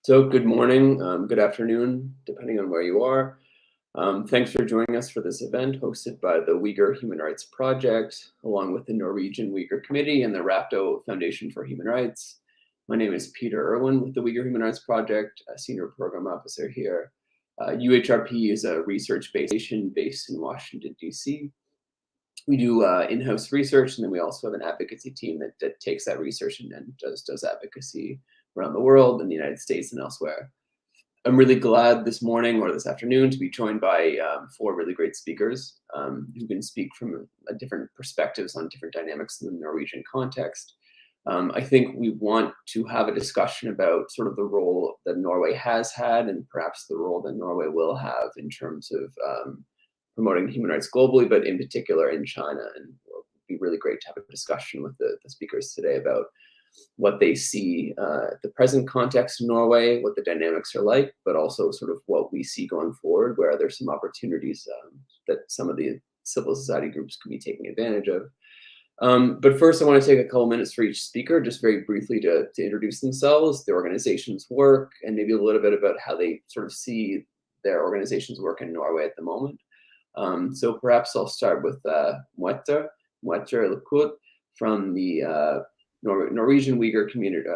So good morning, good afternoon, depending on where you are. Thanks for joining us for this event hosted by the Uyghur Human Rights Project, along with the Norwegian Uyghur Committee and the Rafto Foundation for Human Rights. My name is Peter Irwin with the Uyghur Human Rights Project, a senior program officer here. UHRP is a research-based station based in Washington, D.C. We do in-house research, and then we also have an advocacy team that takes that research and does advocacy around the world, in the United States and elsewhere. I'm really glad this morning or this afternoon to be joined by four really great speakers who can speak from different perspectives on different dynamics in the Norwegian context. I think we want to have a discussion about sort of the role that Norway has had and perhaps the role that Norway will have in terms of promoting human rights globally, but in particular in China. And it'll be really great to have a discussion with the speakers today about what they see the present context in Norway, what the dynamics are like, but also sort of what we see going forward, where there's some opportunities that some of the civil society groups could be taking advantage of. But first, I want to take a couple minutes for each speaker, just very briefly to introduce themselves, their organization's work, and maybe a little bit about how they sort of see their organization's work in Norway at the moment. So perhaps I'll start with Muetter Lekut from the Norwegian Uyghur Community,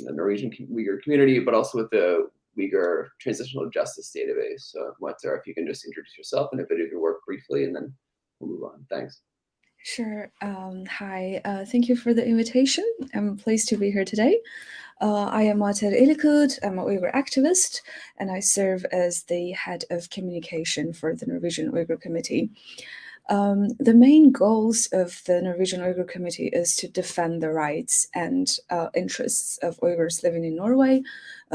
Norwegian Uyghur Community, but also with the Uyghur Transitional Justice Database. So Muetter, if you can just introduce yourself and a bit of your work briefly, and then we'll move on. Thanks. Sure. Hi. Thank you for the invitation. I'm pleased to be here today. I am Muetter Illikud. I'm an Uyghur activist, and I serve as the head of communication for the Norwegian Uyghur Committee. The main goals of the Norwegian Uyghur Committee is to defend the rights and interests of Uyghurs living in Norway,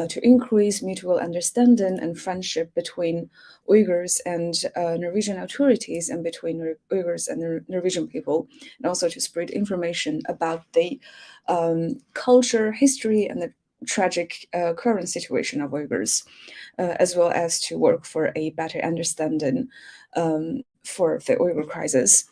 to increase mutual understanding and friendship between Uyghurs and Norwegian authorities and between Uyghurs and the Norwegian people, and also to spread information about the culture, history, and the tragic current situation of Uyghurs, as well as to work for a better understanding for the Uyghur crisis.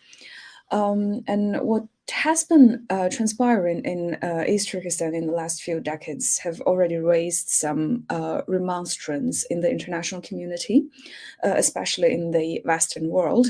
And what has been transpiring in East Turkestan in the last few decades have already raised some remonstrance in the international community, especially in the Western world.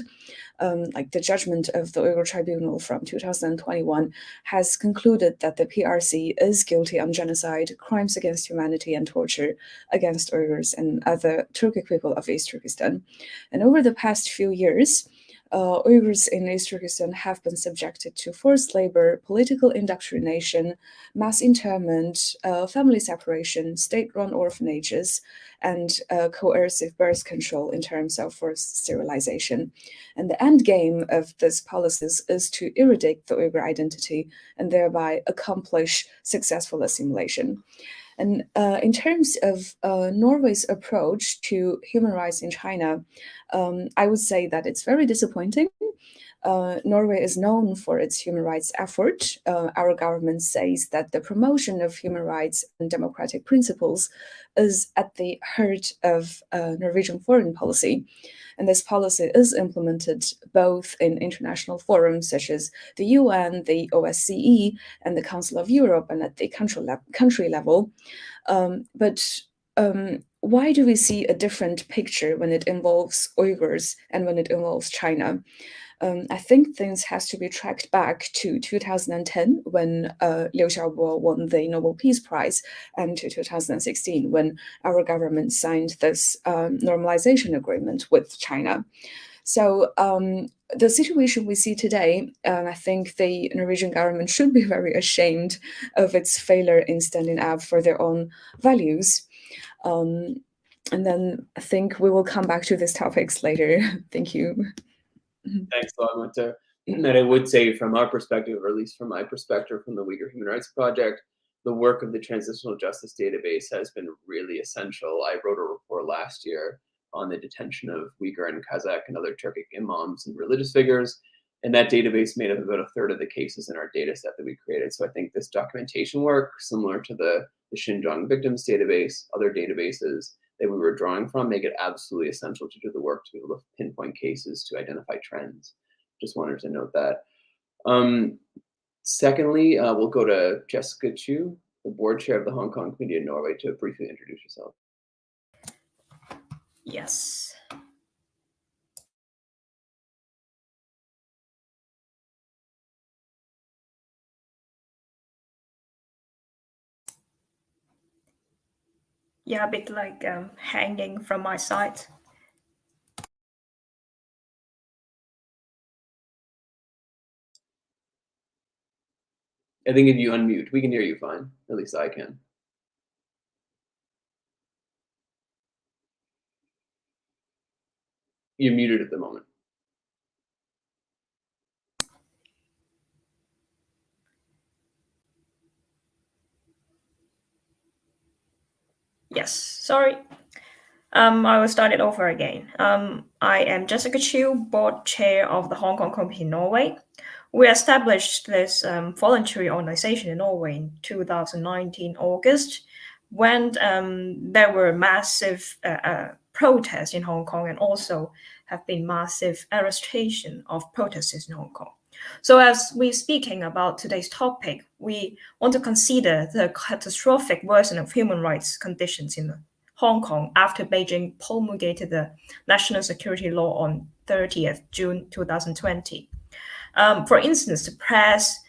Like the judgment of the Uyghur Tribunal from 2021 has concluded that the PRC is guilty on genocide, crimes against humanity, and torture against Uyghurs and other Turkic people of East Turkestan. And over the past few years, Uyghurs in East Turkestan have been subjected to forced labor, political indoctrination, mass internment, family separation, state-run orphanages, and coercive birth control in terms of forced sterilization. And the end game of these policies is to eradicate the Uyghur identity and thereby accomplish successful assimilation. And in terms of Norway's approach to human rights in China, I would say that it's very disappointing. Norway is known for its human rights effort. Our government says that the promotion of human rights and democratic principles is at the heart of Norwegian foreign policy. And this policy is implemented both in international forums such as the UN, the OSCE, and the Council of Europe, and at the country level. But why do we see a different picture when it involves Uyghurs and when it involves China? I think things has to be tracked back to 2010 when Liu Xiaobo won the Nobel Peace Prize, and to 2016 when our government signed this normalization agreement with China. So the situation we see today, I think the Norwegian government should be very ashamed of its failure in standing up for their own values. And then I think we will come back to these topics later. Thank you. Thanks a lot, Muetter. And I would say from our perspective, or at least from my perspective from the Uyghur Human Rights Project, the work of the Transitional Justice Database has been really essential. I wrote a report last year on the detention of Uyghur and Kazakh and other Turkic imams and religious figures, and that database made up about a third of the cases in our data set that we created. So I think this documentation work, similar to the Xinjiang Victims Database, other databases that we were drawing from, make it absolutely essential to do the work to be able to pinpoint cases, to identify trends. Just wanted to note that. Secondly, we'll go to Jessica Chu the board chair of the Hong Kong Committee in Norway, to briefly introduce yourself. Yes. Yeah, a bit like hanging from my side. I think if you unmute, we can hear you fine. At least I can. You're muted at the moment. Yes, sorry. I will start it over again. I am Jessica Chiu, board chair of the Hong Kong Committee in Norway. We established this voluntary organization in Norway in 2019 August, when there were massive protests in Hong Kong, and also have been massive arrestation of protesters in Hong Kong. So as we're speaking about today's topic, we want to consider the catastrophic worsening of human rights conditions in Hong Kong after Beijing promulgated the national security law on 30th June 2020. For instance, the press,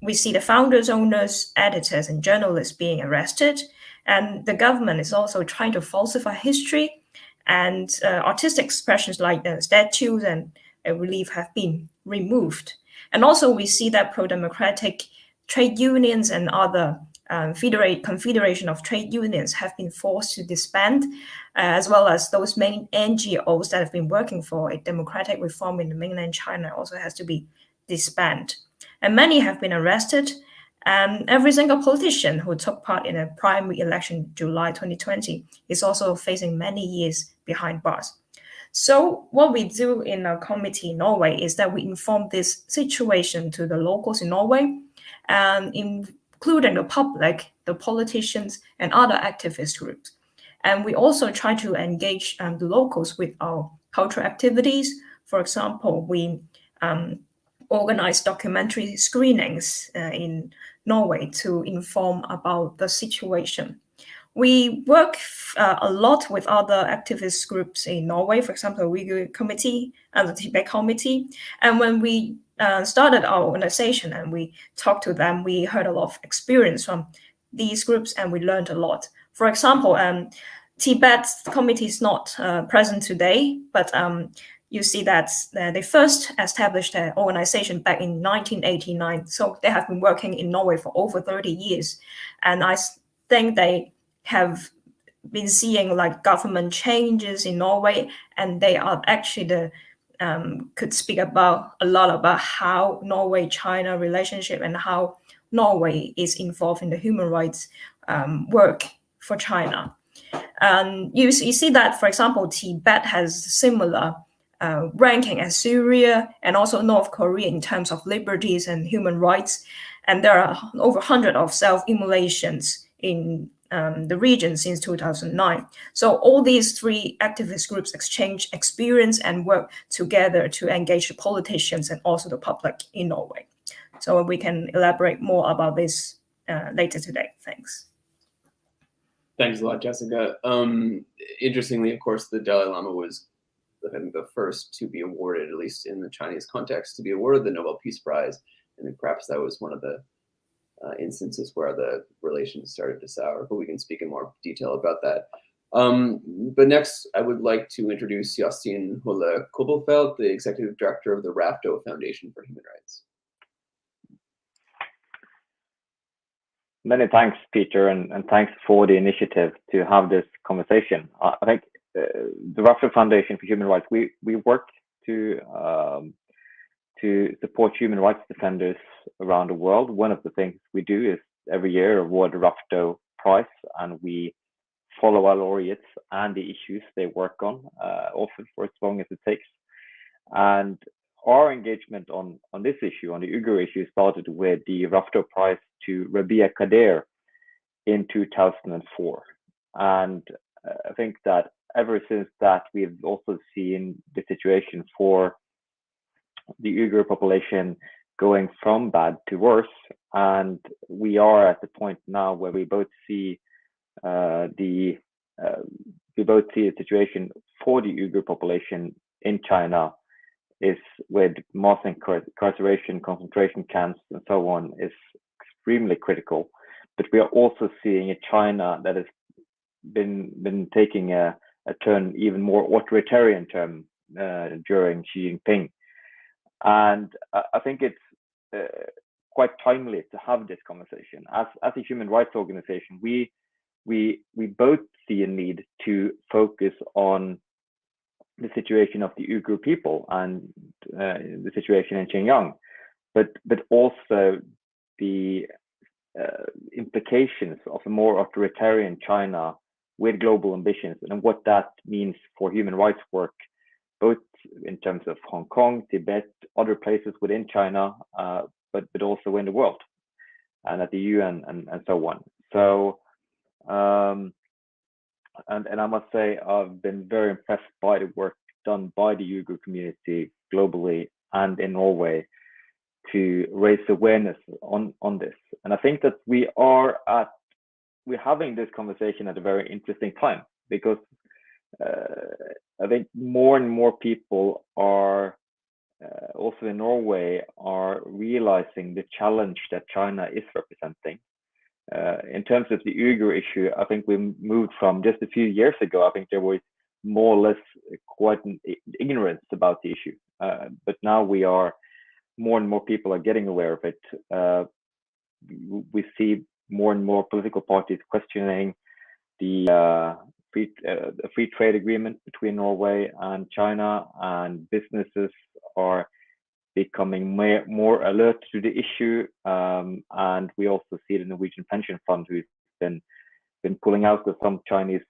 we see the founders, owners, editors, and journalists being arrested, and the government is also trying to falsify history, and artistic expressions like statues and relief have been removed. And also we see that pro-democratic trade unions and other confederation of trade unions have been forced to disband, as well as those main NGOs that have been working for a democratic reform in the mainland China also has to be disbanded. And many have been arrested. And every single politician who took part in a primary election in July 2020 is also facing many years behind bars. So what we do in our committee in Norway is that we inform this situation to the locals in Norway, and including the public, the politicians, and other activist groups. And we also try to engage the locals with our cultural activities. For example, we organize documentary screenings in Norway to inform about the situation. We work a lot with other activist groups in Norway, for example, the Uyghur Committee and the Tibet Committee. And when we started our organization and we talked to them, we heard a lot of experience from these groups and we learned a lot. For example, Tibet Committee is not present today, but you see that they first established an organization back in 1989. So they have been working in Norway for over 30 years. And I think they have been seeing like government changes in Norway, and they are actually the could speak about a lot about how Norway-China relationship and how Norway is involved in the human rights work for China. And you see that, for example, Tibet has similar ranking as Syria and also North Korea in terms of liberties and human rights. And there are over 100 of self-immolations in the region since 2009. So all these three activist groups exchange experience and work together to engage the politicians and also the public in Norway. So we can elaborate more about this later today. Thanks. Thanks a lot, Jessica. Interestingly, of course, the Dalai Lama was, I think, the first to be awarded, at least in the Chinese context, to be awarded the Nobel Peace Prize. And perhaps that was one of the instances where the relations started to sour, but we can speak in more detail about that. But next, I would like to introduce Justin Hulle Kubelfeld, the Executive Director of the Rafto Foundation for Human Rights. Many thanks, Peter, and thanks for the initiative to have this conversation. I think the Rafto Foundation for Human Rights, we work to support human rights defenders around the world. One of the things we do is every year award the Rapto Prize, and we follow our laureates and the issues they work on, often for as long as it takes. And our engagement on this issue, on the Uyghur issue, started with the Rafto Prize to Rabia Kader in 2004. And I think that ever since that, we've also seen the situation for the Uyghur population going from bad to worse. And we are at the point now where we both see the situation for the Uyghur population in China is with mass incarceration, concentration camps, and so on is extremely critical. But we are also seeing a China that has been taking a turn even more authoritarian term during Xi Jinping. And I think it's quite timely to have this conversation. As a human rights organization, we both see a need to focus on the situation of the Uyghur people and the situation in Xinjiang, but also the implications of a more authoritarian China with global ambitions and what that means for human rights work, both in terms of Hong Kong, Tibet, other places within China, but also in the world and at the UN and so on. So, and I must say, I've been very impressed by the work done by the Uyghur community globally and in Norway to raise awareness on this. And I think that we're having this conversation at a very interesting time, because I think more and more people are also in Norway are realizing the challenge that China is representing. In terms of the Uyghur issue, I think we moved from just a few years ago, I think there was more or less quite an ignorance about the issue. But now more and more people are getting aware of it. We see more and more political parties questioning the free trade agreement between Norway and China, and businesses are becoming more alert to the issue. And we also see the Norwegian pension fund who's been pulling out of some Chinese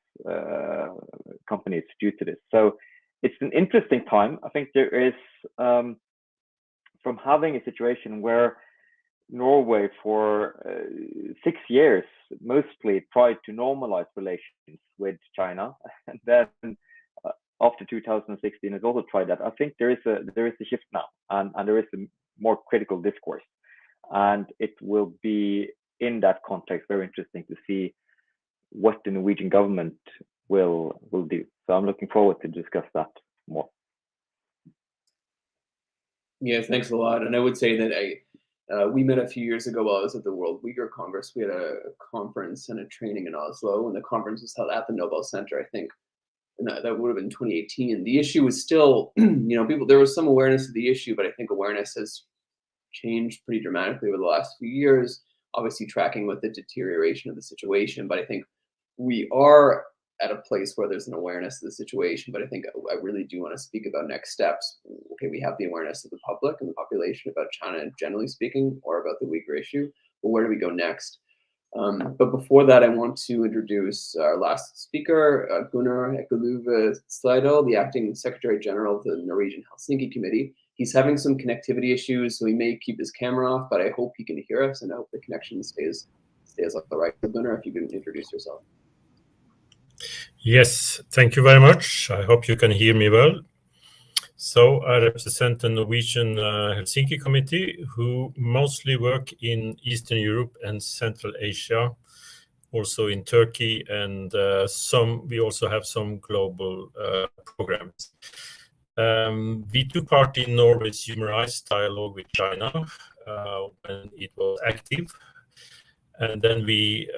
companies due to this. So it's an interesting time. I think there is, from having a situation where Norway for 6 years mostly tried to normalize relations with China, and then after 2016 has also tried that. I think there is a shift now, and there is a more critical discourse, and it will be in that context very interesting to see what the Norwegian government will do. So I'm looking forward to discuss that more. Yeah, thanks a lot. And I would say that we met a few years ago while I was at the World Uyghur Congress. We had a conference and a training in Oslo, and the conference was held at the Nobel Center, I think, and that would have been 2018. The issue was still, there was some awareness of the issue, but I think awareness has changed pretty dramatically over the last few years, obviously tracking with the deterioration of the situation. But I think we are at a place where there's an awareness of the situation, but I think I really do want to speak about next steps. Okay, we have the awareness of the public and the population about China, generally speaking, or about the Uyghur issue, but where do we go next? But before that, I want to introduce our last speaker, Gunnar Ekeluve Slidell, the Acting Secretary General of the Norwegian Helsinki Committee. He's having some connectivity issues, so he may keep his camera off, but I hope he can hear us, and I hope the connection stays all right. Gunnar, if you can introduce yourself. Yes, thank you very much. I hope you can hear me well. So I represent the Norwegian Helsinki Committee, who mostly work in Eastern Europe and Central Asia, also in Turkey, and we also have some global programs. We took part in Norway's human rights dialogue with China when it was active, and then we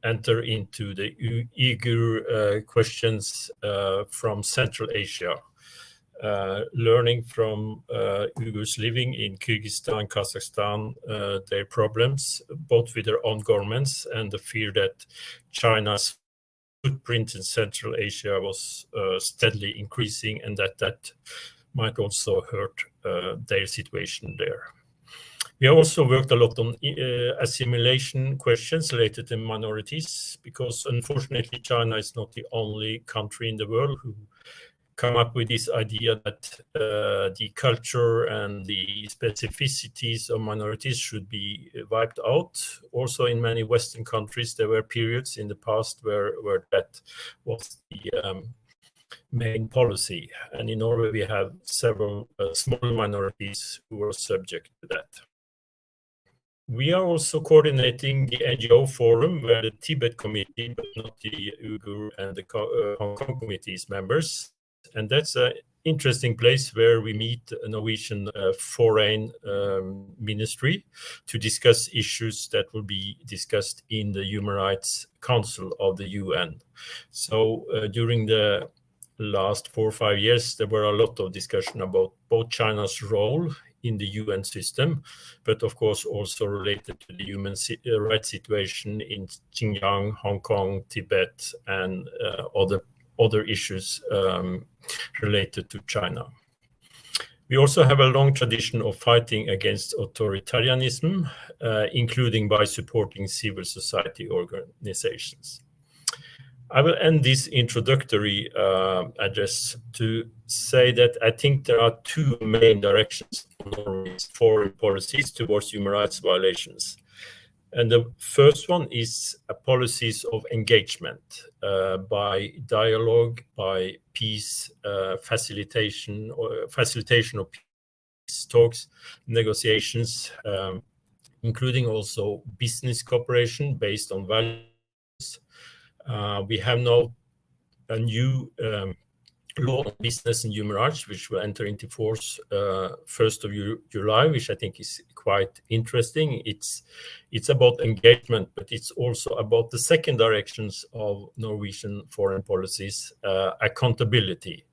enter into the Uyghur questions from Central Asia, learning from Uyghurs living in Kyrgyzstan, Kazakhstan, their problems, both with their own governments and the fear that China's footprint in Central Asia was steadily increasing, and that might also hurt their situation there. We also worked a lot on assimilation questions related to minorities, because unfortunately China is not the only country in the world who come up with this idea that the culture and the specificities of minorities should be wiped out. Also in many Western countries, there were periods in the past where that was main policy. And in Norway, we have several small minorities who are subject to that. We are also coordinating the NGO forum where the Tibet Committee, but not the Uyghur and the Hong Kong Committee's members. And that's an interesting place where we meet a Norwegian foreign ministry to discuss issues that will be discussed in the Human Rights Council of the UN. So during the last 4 or 5 years, there were a lot of discussion about both China's role in the UN system, but of course also related to the human rights situation in Xinjiang, Hong Kong, Tibet, and other issues related to China. We also have a long tradition of fighting against authoritarianism, including by supporting civil society organizations. I will end this introductory address to say that I think there are two main directions for Norway's foreign policies towards human rights violations. And the first one is policies of engagement by dialogue, by peace facilitation of peace talks, negotiations, including also business cooperation based on values. We have now a new law on business and human rights, which will enter into force 1st of July, which I think is quite interesting. It's about engagement, but it's also about the second directions of Norwegian foreign policies, accountability.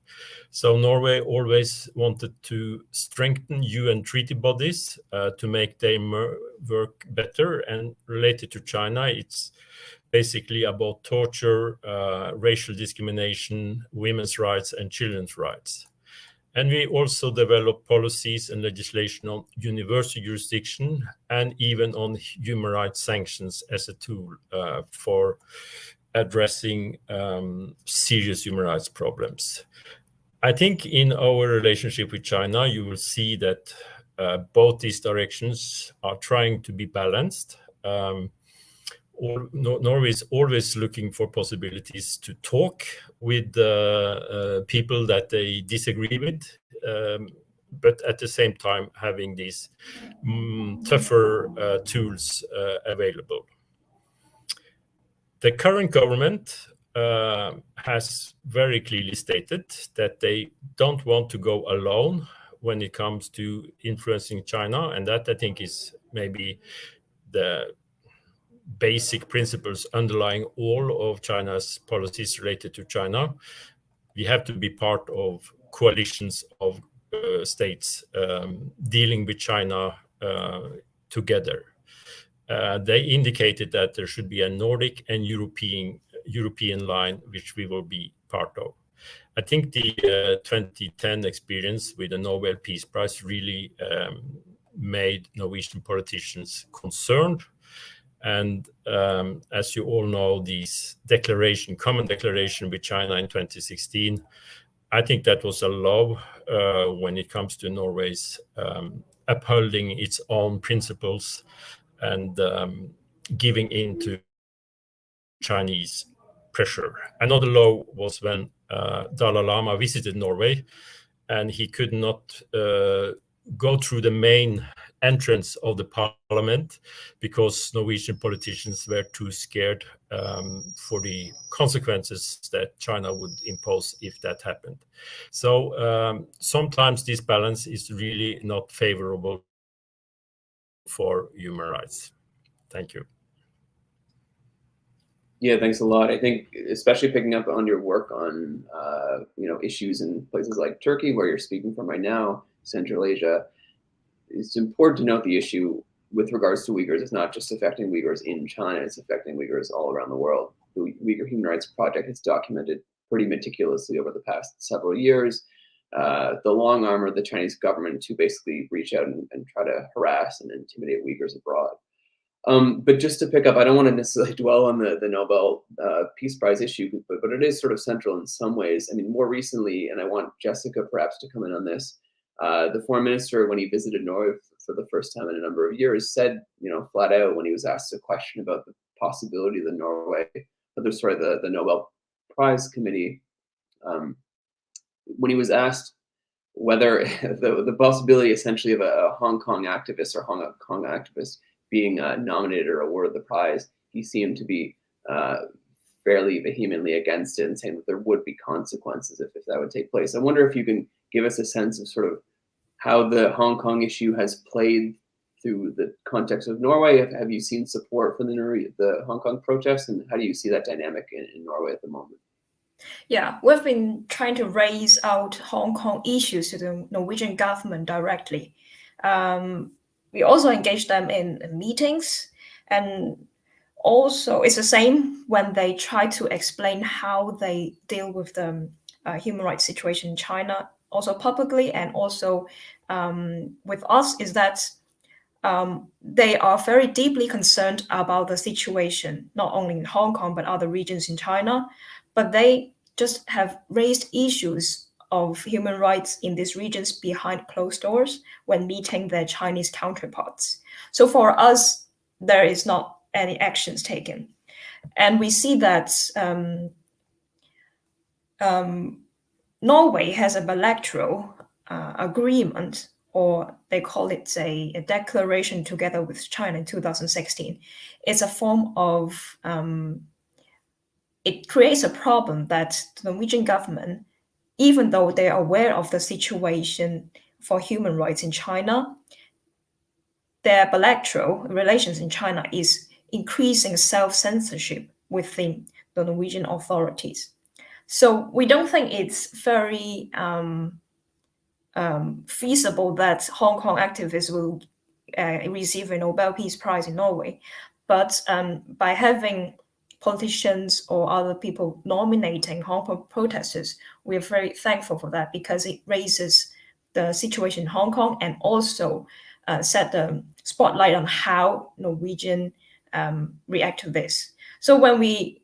So Norway always wanted to strengthen UN treaty bodies to make them work better. And related to China, it's basically about torture, racial discrimination, women's rights, and children's rights. And we also develop policies and legislation on universal jurisdiction and even on human rights sanctions as a tool for addressing serious human rights problems. I think in our relationship with China, you will see that both these directions are trying to be balanced. Norway is always looking for possibilities to talk with people that they disagree with, but at the same time having these tougher tools available. The current government has very clearly stated that they don't want to go alone when it comes to influencing China, and that I think is maybe the basic principles underlying all of China's policies related to China. We have to be part of coalitions of states dealing with China together. They indicated that there should be a Nordic and European line, which we will be part of. I think the 2010 experience with the Nobel Peace Prize really made Norwegian politicians concerned. And as you all know, this common declaration with China in 2016, I think that was a low when it comes to Norway's upholding its own principles and giving in to Chinese pressure. Another low was when Dalai Lama visited Norway, and he could not go through the main entrance of the parliament because Norwegian politicians were too scared for the consequences that China would impose if that happened. So sometimes this balance is really not favorable for human rights. Thank you. Yeah, thanks a lot. I think, especially picking up on your work on issues in places like Turkey, where you're speaking from right now, Central Asia, it's important to note the issue with regards to Uyghurs. It's not just affecting Uyghurs in China; it's affecting Uyghurs all around the world. The Uyghur Human Rights Project has documented pretty meticulously over the past several years the long arm of the Chinese government to basically reach out and try to harass and intimidate Uyghurs abroad. But just to pick up, I don't want to necessarily dwell on the Nobel Peace Prize issue, but it is sort of central in some ways. I mean, more recently, and I want Jessica perhaps to come in on this, the foreign minister, when he visited Norway for the first time in a number of years, said, flat out when he was asked a question about the possibility of the Nobel Prize Committee when he was asked whether the possibility essentially of a Hong Kong activist or Hong Kong activist being nominated or awarded the prize, he seemed to be fairly vehemently against it and saying that there would be consequences if that would take place. I wonder if you can give us a sense of sort of how the Hong Kong issue has played through the context of Norway. Have you seen support for the Hong Kong protests, and how do you see that dynamic in Norway at the moment? Yeah, we've been trying to raise out Hong Kong issues to the Norwegian government directly. We also engage them in meetings, and also it's the same when they try to explain how they deal with the human rights situation in China, also publicly and also with us, is that they are very deeply concerned about the situation, not only in Hong Kong, but other regions in China. But they just have raised issues of human rights in these regions behind closed doors when meeting their Chinese counterparts. So for us, there is not any actions taken. And we see that Norway has a bilateral agreement, or they call it a declaration together with China in 2016. It's a form of, it creates a problem that the Norwegian government, even though they are aware of the situation for human rights in China, their bilateral relations in China is increasing self-censorship within the Norwegian authorities. So we don't think it's very feasible that Hong Kong activists will receive a Nobel Peace Prize in Norway. But by having politicians or other people nominating Hong Kong protesters, we are very thankful for that, because it raises the situation in Hong Kong and also set the spotlight on how Norwegian react to this. So when we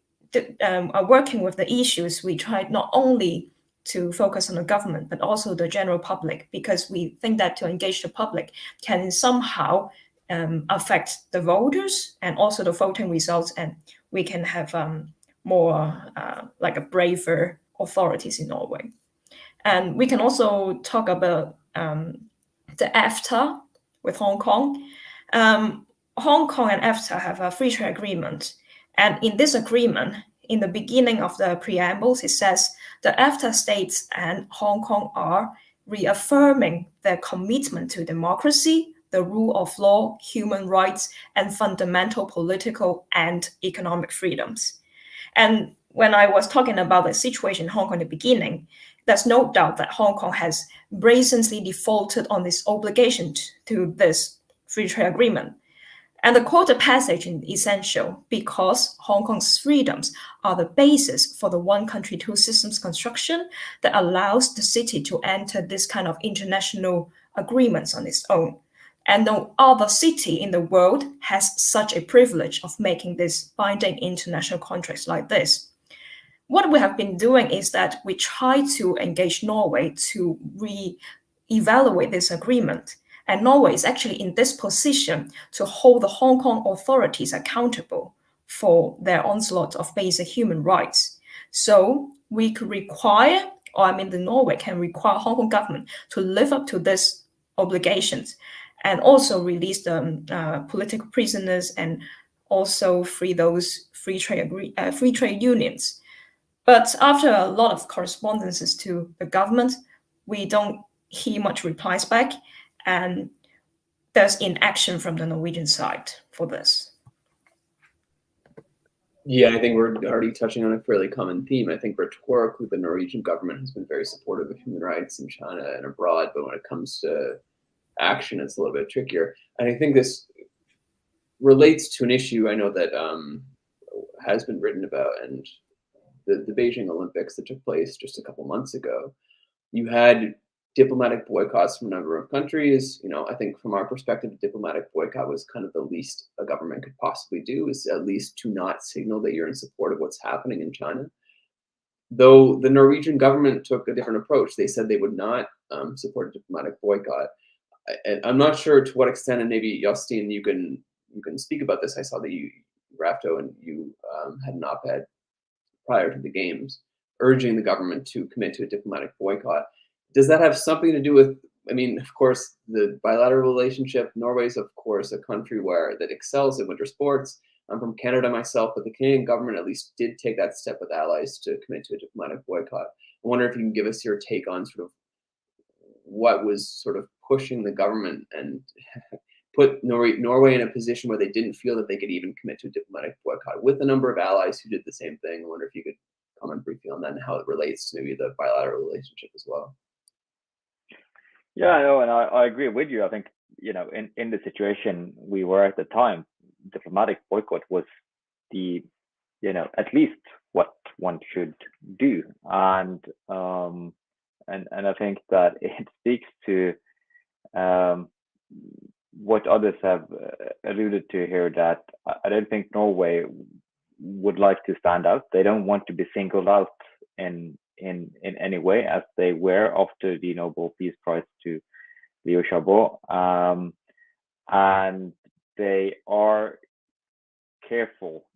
are working with the issues, we try not only to focus on the government, but also the general public, because we think that to engage the public can somehow affect the voters and also the voting results, and we can have more like a braver authorities in Norway. And we can also talk about the EFTA with Hong Kong. Hong Kong and EFTA have a free trade agreement. And in this agreement, in the beginning of the preambles, it says the EFTA states and Hong Kong are reaffirming their commitment to democracy, the rule of law, human rights, and fundamental political and economic freedoms. And when I was talking about the situation in Hong Kong in the beginning, there's no doubt that Hong Kong has brazenly defaulted on its obligation to this free trade agreement. And the quarter passage is essential because Hong Kong's freedoms are the basis for the one country, two systems construction that allows the city to enter this kind of international agreements on its own. And no other city in the world has such a privilege of making this binding international contracts like this. What we have been doing is that we try to engage Norway to re-evaluate this agreement. And Norway is actually in this position to hold the Hong Kong authorities accountable for their onslaught of basic human rights. So we could require, or I mean the Norway can require Hong Kong government to live up to these obligations and also release the political prisoners and also free those free trade unions. But after a lot of correspondences to the government, we don't hear much replies back. And there's inaction from the Norwegian side for this. Yeah, I think we're already touching on a fairly common theme. I think rhetorically, the Norwegian government has been very supportive of human rights in China and abroad, but when it comes to action, it's a little bit trickier. And I think this relates to an issue I know that has been written about, and the Beijing Olympics that took place just a couple months ago. You had diplomatic boycotts from a number of countries. You know, I think from our perspective, a diplomatic boycott was kind of the least a government could possibly do, is at least to not signal that you're in support of what's happening in China. Though the Norwegian government took a different approach. They said they would not support a diplomatic boycott. I'm not sure to what extent, and maybe Jostein, you can speak about this. I saw that you, Rafto, and you had an op-ed prior to the games urging the government to commit to a diplomatic boycott. Does that have something to do with, I mean, of course, the bilateral relationship? Norway is, of course, a country that excels in winter sports. I'm from Canada myself, but the Canadian government at least did take that step with allies to commit to a diplomatic boycott. I wonder if you can give us your take on sort of what was sort of pushing the government and put Norway in a position where they didn't feel that they could even commit to a diplomatic boycott, with a number of allies who did the same thing. I wonder if you could comment briefly on that and how it relates to maybe the bilateral relationship as well. Yeah, I know, and I agree with you. I think, in the situation we were at the time, diplomatic boycott was at least what one should do. And I think that it speaks to what others have alluded to here, that I don't think Norway would like to stand out. They don't want to be singled out in any way, as they were after the Nobel Peace Prize to Liu Xiaobo. And they are careful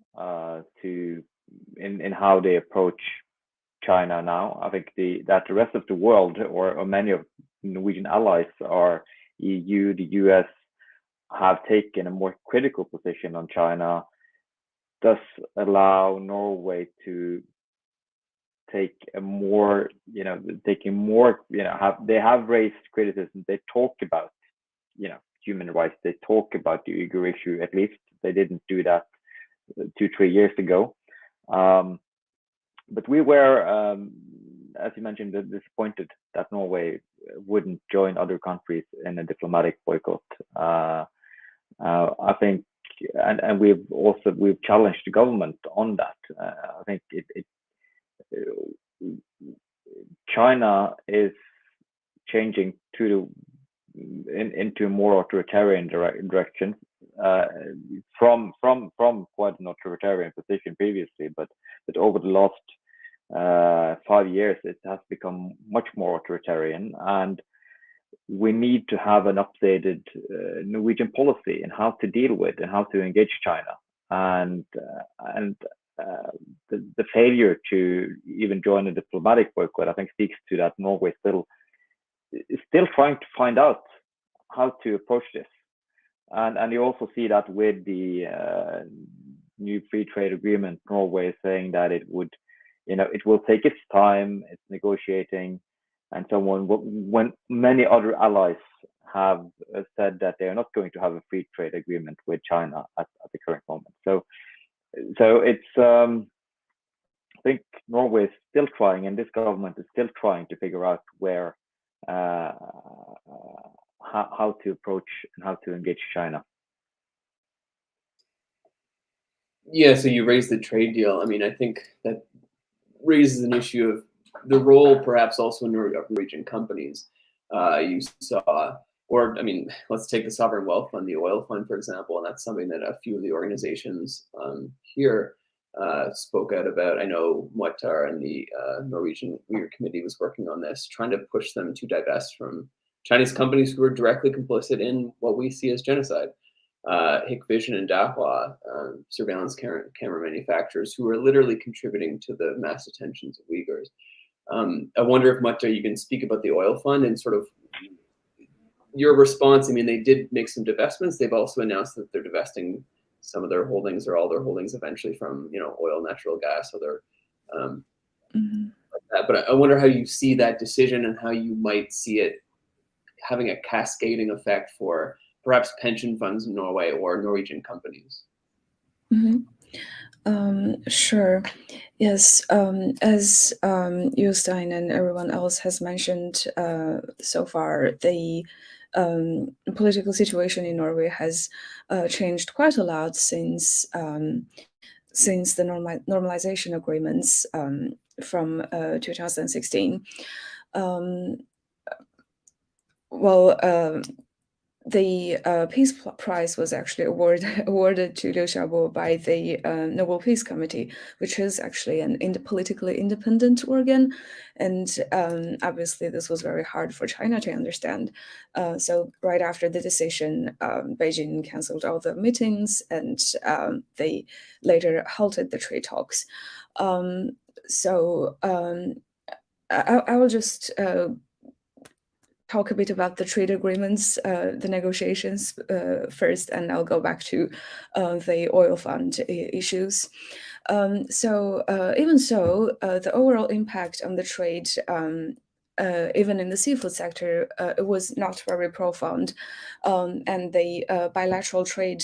in how they approach China now. I think that the rest of the world, or many of Norwegian allies, are EU, the US, have taken a more critical position on China, thus allow Norway to take a more, they have raised criticism. They talk about, human rights. They talk about the Uyghur issue. At least they didn't do that 2-3 years ago. But we were, as you mentioned, disappointed that Norway wouldn't join other countries in a diplomatic boycott. I think, and we've challenged the government on that. I think China is changing into a more authoritarian direction, from quite an authoritarian position previously, but over the last 5 years it has become much more authoritarian, and we need to have an updated Norwegian policy in how to deal with and how to engage China. And the failure to even join a diplomatic boycott, I think, speaks to that Norway is still trying to find out how to approach this. And you also see that with the new free trade agreement, Norway is saying that it will take its time, it's negotiating, and so on. When many other allies have said that they are not going to have a free trade agreement with China at the current moment. So it's, I think Norway is still trying, and this government is still trying to figure out where, how to approach and how to engage China. Yeah, so you raised the trade deal. I mean, I think that raises an issue of the role, perhaps also in Norwegian companies. You saw, or I mean, let's take the sovereign wealth fund, the oil fund, for example, and that's something that a few of the organizations here spoke out about. I know Muattar and the Norwegian Uyghur Committee was working on this, trying to push them to divest from Chinese companies who are directly complicit in what we see as genocide. Hikvision and Dahua, surveillance camera manufacturers, who are literally contributing to the mass detentions of Uyghurs. I wonder if, Muattar, you can speak about the oil fund and sort of your response. I mean, they did make some divestments. They've also announced that they're divesting some of their holdings, or all their holdings eventually, from oil, natural gas, other like that. But I wonder how you see that decision and how you might see it having a cascading effect for perhaps pension funds in Norway or Norwegian companies. Sure. Yes. As Jostein and everyone else has mentioned so far, the political situation in Norway has changed quite a lot since the normalization agreements from 2016. The Peace Prize was actually awarded to Liu Xiaobo by the Nobel Peace Committee, which is actually an politically independent organ, and obviously this was very hard for China to understand. So right after the decision, Beijing canceled all the meetings, and they later halted the trade talks. I will just talk a bit about the trade agreements, the negotiations first, and I'll go back to the oil fund issues. Even so, the overall impact on the trade, even in the seafood sector, it was not very profound, and the bilateral trade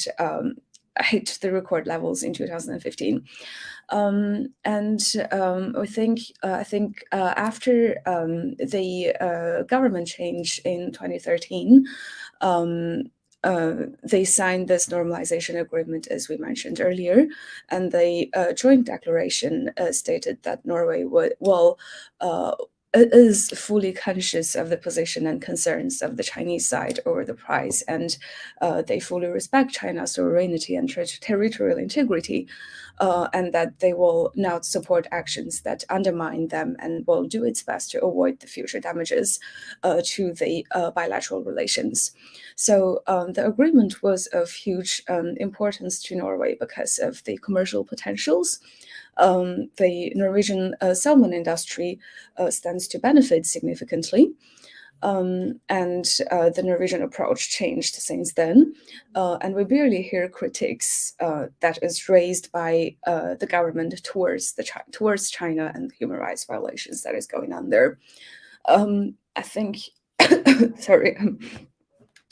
hit the record levels in 2015. I think after the government change in 2013, they signed this normalization agreement, as we mentioned earlier, and the joint declaration stated that Norway is fully conscious of the position and concerns of the Chinese side over the price, and they fully respect China's sovereignty and territorial integrity, and that they will not support actions that undermine them and will do its best to avoid the future damages to the bilateral relations. So the agreement was of huge importance to Norway because of the commercial potentials. The Norwegian salmon industry stands to benefit significantly. And the Norwegian approach changed since then. And we barely hear critiques that is raised by the government towards China and human rights violations that is going on there. I think, sorry,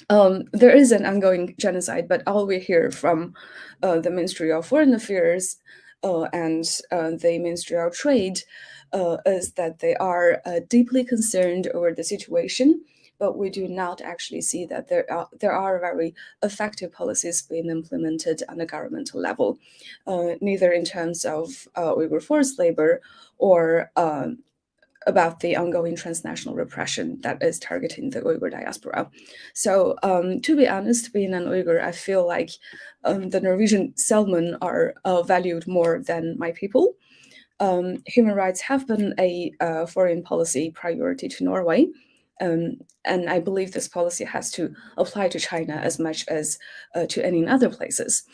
there is an ongoing genocide, but all we hear from the Ministry of Foreign Affairs and the Ministry of Trade is that they are deeply concerned over the situation, but we do not actually see that there are very effective policies being implemented on a governmental level, neither in terms of Uyghur forced labor or about the ongoing transnational repression that is targeting the Uyghur diaspora. So to be honest, being an Uyghur, I feel like the Norwegian salmon are valued more than my people. Human rights have been a foreign policy priority to Norway. And I believe this policy has to apply to China as much as to any other places.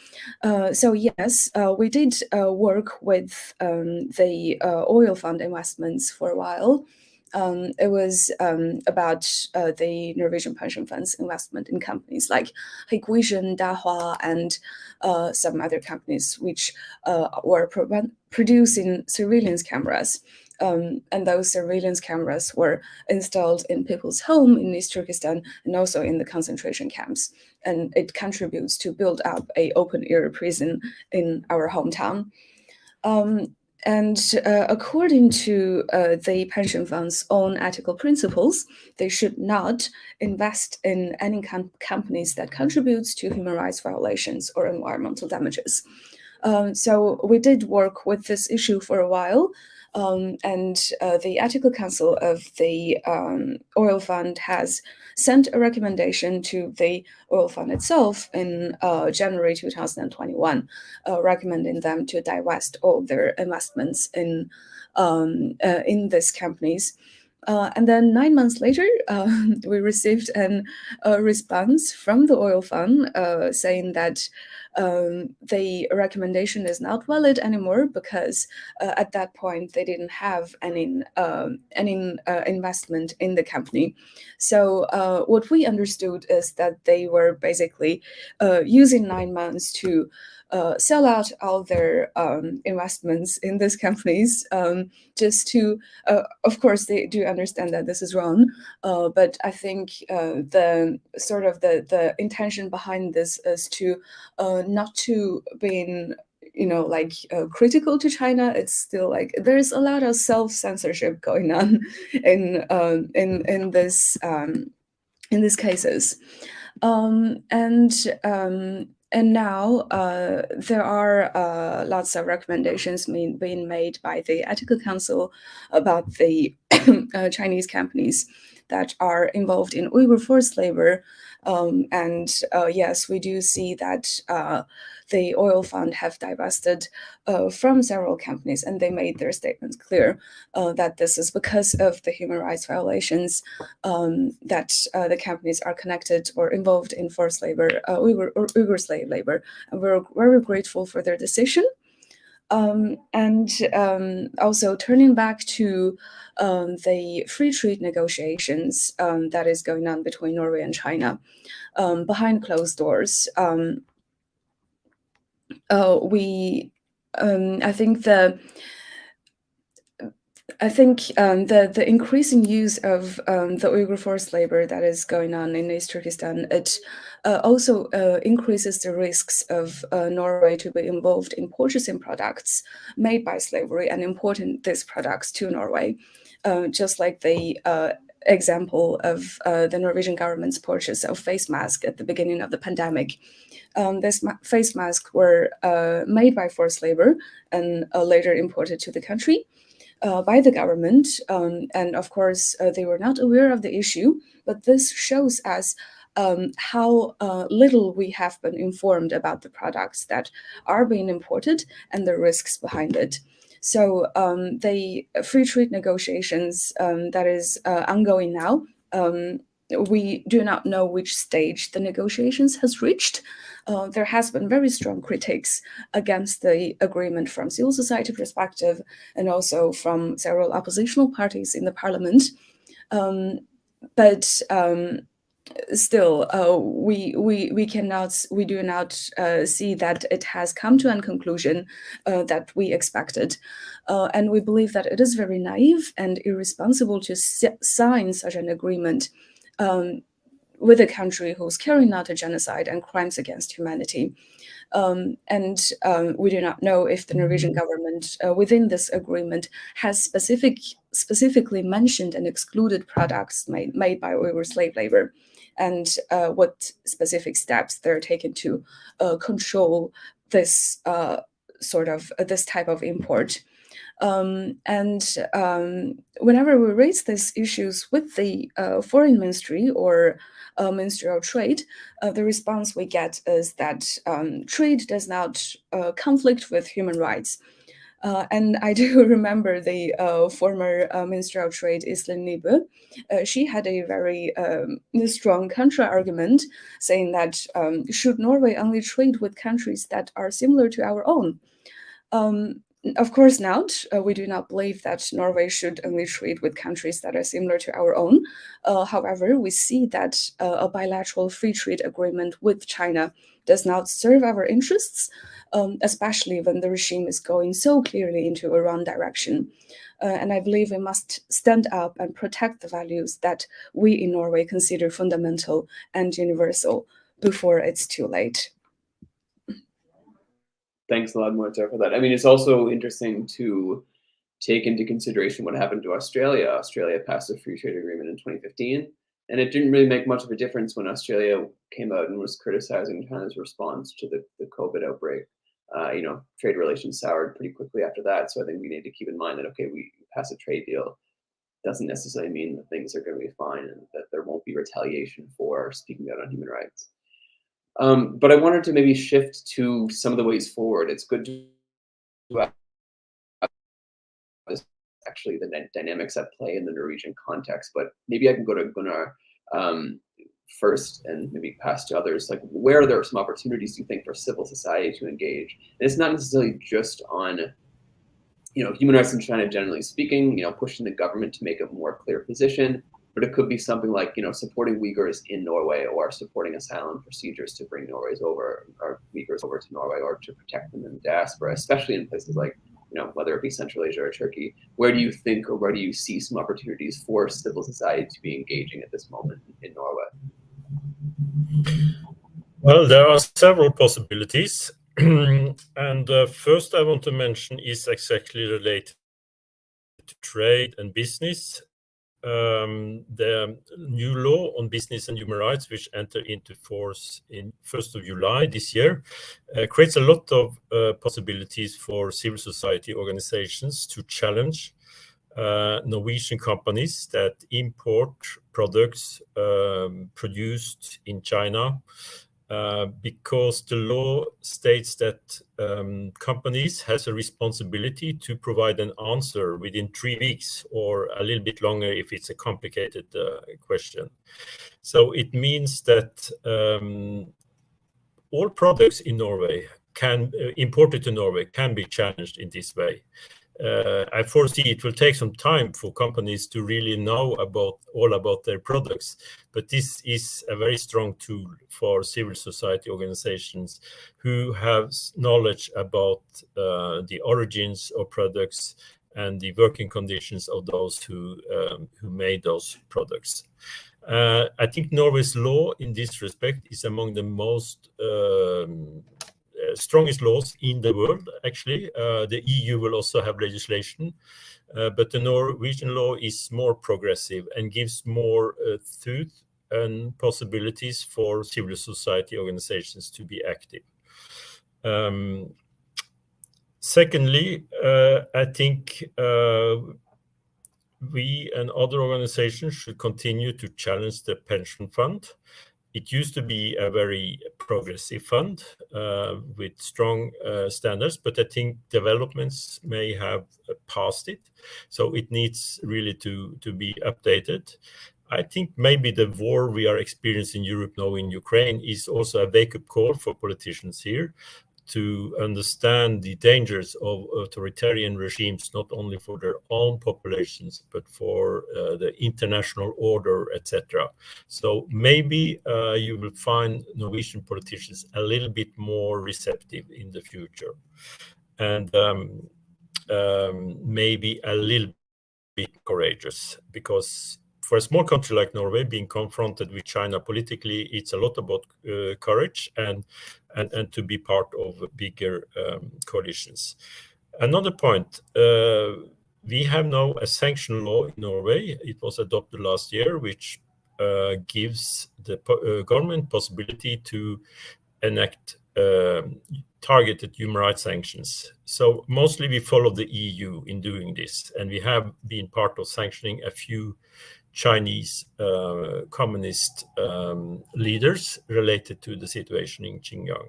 So yes, we did work with the oil fund investments for a while. It was about the Norwegian pension funds investment in companies like Hikvision, Dahua, and some other companies which were producing surveillance cameras. And those surveillance cameras were installed in people's home in East Turkestan and also in the concentration camps. And it contributes to build up an open-air prison in our hometown. According to the pension fund's own ethical principles, they should not invest in any companies that contributes to human rights violations or environmental damages. So we did work with this issue for a while. The Ethical Council of the Oil Fund has sent a recommendation to the oil fund itself in January 2021, recommending them to divest all their investments in these companies. And then 9 months later, we received a response from the oil fund saying that the recommendation is not valid anymore because at that point they didn't have any investment in the company. So what we understood is that they were basically using 9 months to sell out all their investments in these companies just to, of course, they do understand that this is wrong, but I think the intention behind this is to not to being critical to China. It's still like there's a lot of self-censorship going on in these cases, and now there are lots of recommendations being made by the Ethical Council about the Chinese companies that are involved in Uyghur forced labor. Yes, we do see that the oil fund have divested from several companies, and they made their statements clear that this is because of the human rights violations that the companies are connected or involved in forced labor, Uyghur slave labor. And we're very grateful for their decision. And also turning back to the free trade negotiations that is going on between Norway and China behind closed doors. I think the increasing use of the Uyghur forced labor that is going on in East Turkestan, it also increases the risks of Norway to be involved in purchasing products made by slavery and importing these products to Norway, just like the example of the Norwegian government's purchase of face masks at the beginning of the pandemic. These face masks were made by forced labor and later imported to the country by the government. And of course, they were not aware of the issue, but this shows us how little we have been informed about the products that are being imported and the risks behind it. So the free trade negotiations that is ongoing now, we do not know which stage the negotiations has reached. There has been very strong critiques against the agreement from civil society perspective and also from several oppositional parties in the parliament. But still, we do not see that it has come to a conclusion that we expected. And we believe that it is very naive and irresponsible to sign such an agreement with a country who's carrying out a genocide and crimes against humanity. And we do not know if the Norwegian government within this agreement has specifically mentioned and excluded products made by Uyghur slave labor, and what specific steps they're taking to control this this type of import. Whenever we raise these issues with the foreign ministry or Ministry of Trade, the response we get is that trade does not conflict with human rights. And I do remember the former Minister of Trade, Iselin Nybø. She had a very strong counter-argument saying that should Norway only trade with countries that are similar to our own? Of course not. We do not believe that Norway should only trade with countries that are similar to our own. However, we see that a bilateral free trade agreement with China does not serve our interests, especially when the regime is going so clearly into a wrong direction. And I believe we must stand up and protect the values that we in Norway consider fundamental and universal before it's too late. Thanks a lot, Mortar, for that. I mean, it's also interesting to take into consideration what happened to Australia. Australia passed a free trade agreement in 2015, and it didn't really make much of a difference when Australia came out and was criticizing China's response to the COVID outbreak. Trade relations soured pretty quickly after that. So I think we need to keep in mind that, okay, we pass a trade deal doesn't necessarily mean that things are going to be fine and that there won't be retaliation for speaking out on human rights. But I wanted to maybe shift to some of the ways forward. It's good to have actually the dynamics at play in the Norwegian context, but maybe I can go to Gunnar first and maybe pass to others. Like, where are there some opportunities, do you think, for civil society to engage? And it's not necessarily just on, human rights in China, generally speaking, pushing the government to make a more clear position, but it could be something like, supporting Uyghurs in Norway or supporting asylum procedures to bring Uyghurs over to Norway or to protect them in the diaspora, especially in places like, whether it be Central Asia or Turkey. Where do you think, or where do you see some opportunities for civil society to be engaging at this moment in Norway? Well, there are several possibilities. And first I want to mention is exactly related to trade and business. The new law on business and human rights, which entered into force in 1st of July this year, creates a lot of possibilities for civil society organizations to challenge Norwegian companies that import products produced in China, because the law states that companies has a responsibility to provide an answer within 3 weeks or a little bit longer if it's a complicated question. So it means that all products in Norway imported to Norway can be challenged in this way. I foresee it will take some time for companies to really know all about their products, but this is a very strong tool for civil society organizations who have knowledge about the origins of products and the working conditions of those who made those products. I think Norway's law in this respect is among the most strongest laws in the world, actually. The EU will also have legislation, but the Norwegian law is more progressive and gives more truth and possibilities for civil society organizations to be active. Secondly, I think we and other organizations should continue to challenge the pension fund. It used to be a very progressive fund with strong standards, but I think developments may have passed it. So it needs really to be updated. I think maybe the war we are experiencing in Europe now in Ukraine is also a wake-up call for politicians here to understand the dangers of authoritarian regimes, not only for their own populations, but for the international order, etc. So maybe you will find Norwegian politicians a little bit more receptive in the future, and maybe a little bit courageous, because for a small country like Norway, being confronted with China politically, it's a lot about courage and to be part of bigger coalitions. Another point, we have now a sanction law in Norway. It was adopted last year, which gives the government possibility to enact targeted human rights sanctions. So mostly we follow the EU in doing this, and we have been part of sanctioning a few Chinese communist leaders related to the situation in Xinjiang.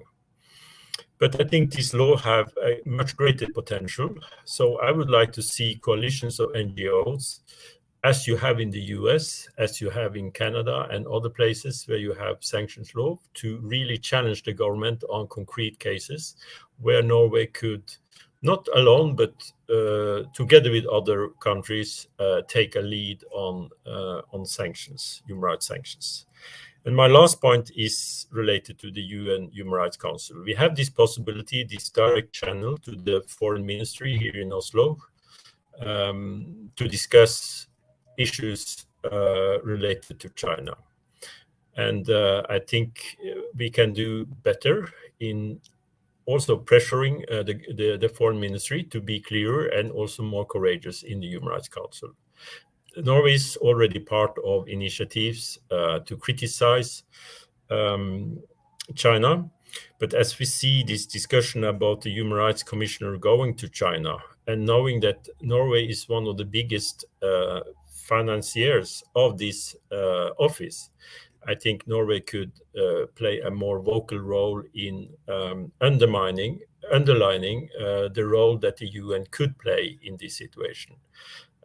But I think this law have a much greater potential. So I would like to see coalitions of NGOs, as you have in the US, as you have in Canada and other places where you have sanctions law, to really challenge the government on concrete cases where Norway could, not alone, but together with other countries, take a lead on sanctions, human rights sanctions. And my last point is related to the UN Human Rights Council. We have this possibility, this direct channel to the foreign ministry here in Oslo to discuss issues related to China. And I think we can do better in also pressuring the foreign ministry to be clearer and also more courageous in the Human Rights Council. Norway is already part of initiatives to criticize China, but as we see this discussion about the Human Rights Commissioner going to China, and knowing that Norway is one of the biggest financiers of this office, I think Norway could play a more vocal role in underlining the role that the UN could play in this situation.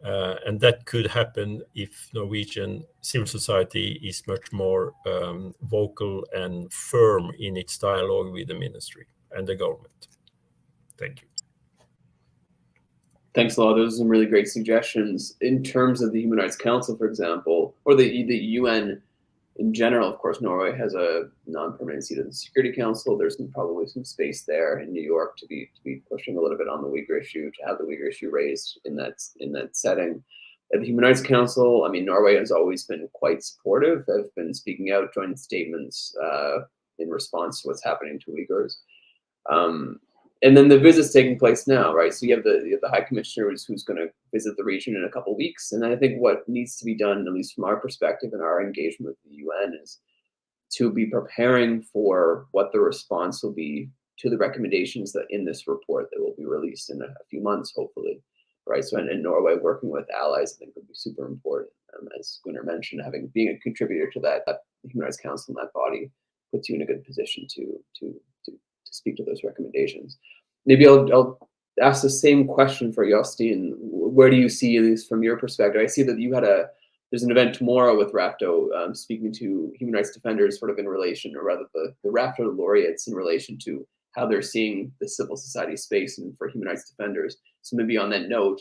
And that could happen if Norwegian civil society is much more vocal and firm in its dialogue with the ministry and the government. Thank you. Thanks a lot. Those are some really great suggestions. In terms of the Human Rights Council, for example, or the UN in general, of course, Norway has a non-permanent seat in the Security Council. There's probably some space there in New York to be pushing a little bit on the Uyghur issue, to have the Uyghur issue raised in that setting. At the Human Rights Council, I mean, Norway has always been quite supportive. They've been speaking out, joint statements in response to what's happening to Uyghurs. And then the visit's taking place now, right? So you have the High Commissioner who's going to visit the region in a couple of weeks. And I think what needs to be done, at least from our perspective and our engagement with the UN, is to be preparing for what the response will be to the recommendations that in this report that will be released in a few months, hopefully, right? So in Norway, working with allies, I think would be super important. As Gunnar mentioned, being a contributor to that Human Rights Council and that body puts you in a good position to speak to those recommendations. Maybe I'll ask the same question for Jostein. Where do you see, at least from your perspective? I see that you had there's an event tomorrow with Rapto, speaking to human rights defenders, sort of in relation, or rather the Rapto laureates in relation to how they're seeing the civil society space and for human rights defenders. So maybe on that note,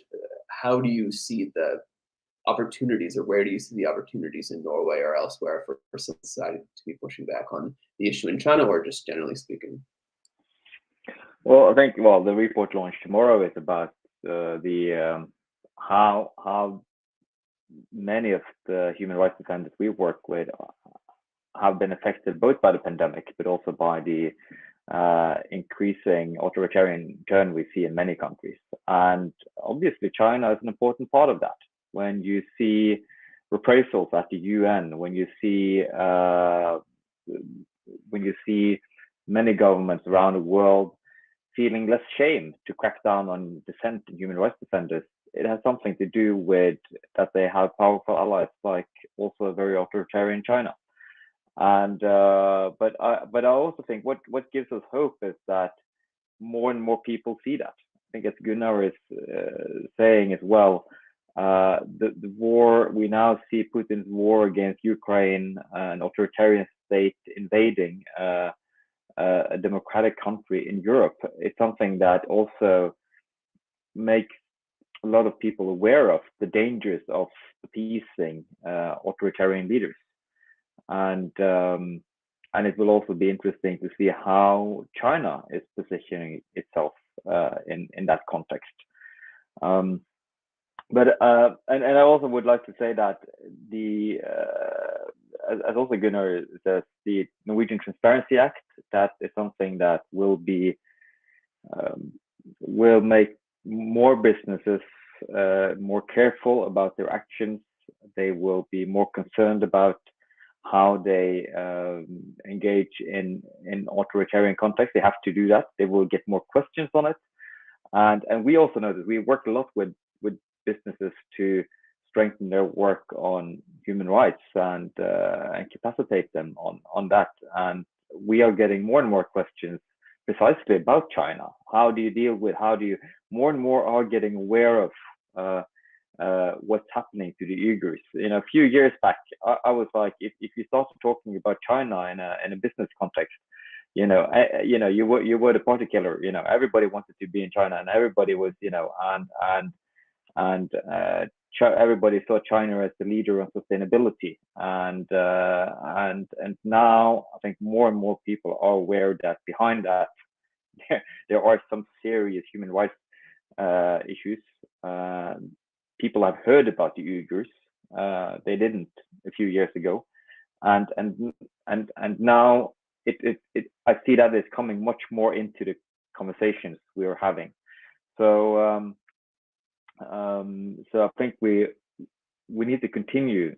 how do you see the opportunities, or where do you see the opportunities in Norway or elsewhere for civil society to be pushing back on the issue in China, or just generally speaking? Well, I think the report launched tomorrow is about how many of the human rights defenders we work with have been affected both by the pandemic, but also by the increasing authoritarian turn we see in many countries. And obviously, China is an important part of that. When you see reprisals at the UN, when you see many governments around the world feeling less shame to crack down on dissent and human rights defenders, it has something to do with that they have powerful allies, like also a very authoritarian China. And but I also think what gives us hope is that more and more people see that. I think as Gunnar is saying as well, the war, we now see Putin's war against Ukraine, an authoritarian state invading a democratic country in Europe. It's something that also makes a lot of people aware of the dangers of appeasing authoritarian leaders. And it will also be interesting to see how China is positioning itself in that context. But I also would like to say that as also Gunnar says, the Norwegian Transparency Act, that is something that will make more businesses more careful about their actions. They will be more concerned about how they engage in authoritarian context. They have to do that. They will get more questions on it. And we also know that we work a lot with businesses to strengthen their work on human rights and capacitate them on that. And we are getting more and more questions precisely about China. How do you deal with, more and more are getting aware of what's happening to the Uyghurs. A few years back, I was like, if you started talking about China in a business context, you were the party killer. Everybody wanted to be in China, and everybody was, everybody saw China as the leader of sustainability. And now I think more and more people are aware that behind that there are some serious human rights issues. People have heard about the Uyghurs. They didn't a few years ago, and now I see that it's coming much more into the conversations we are having. So I think we need to continue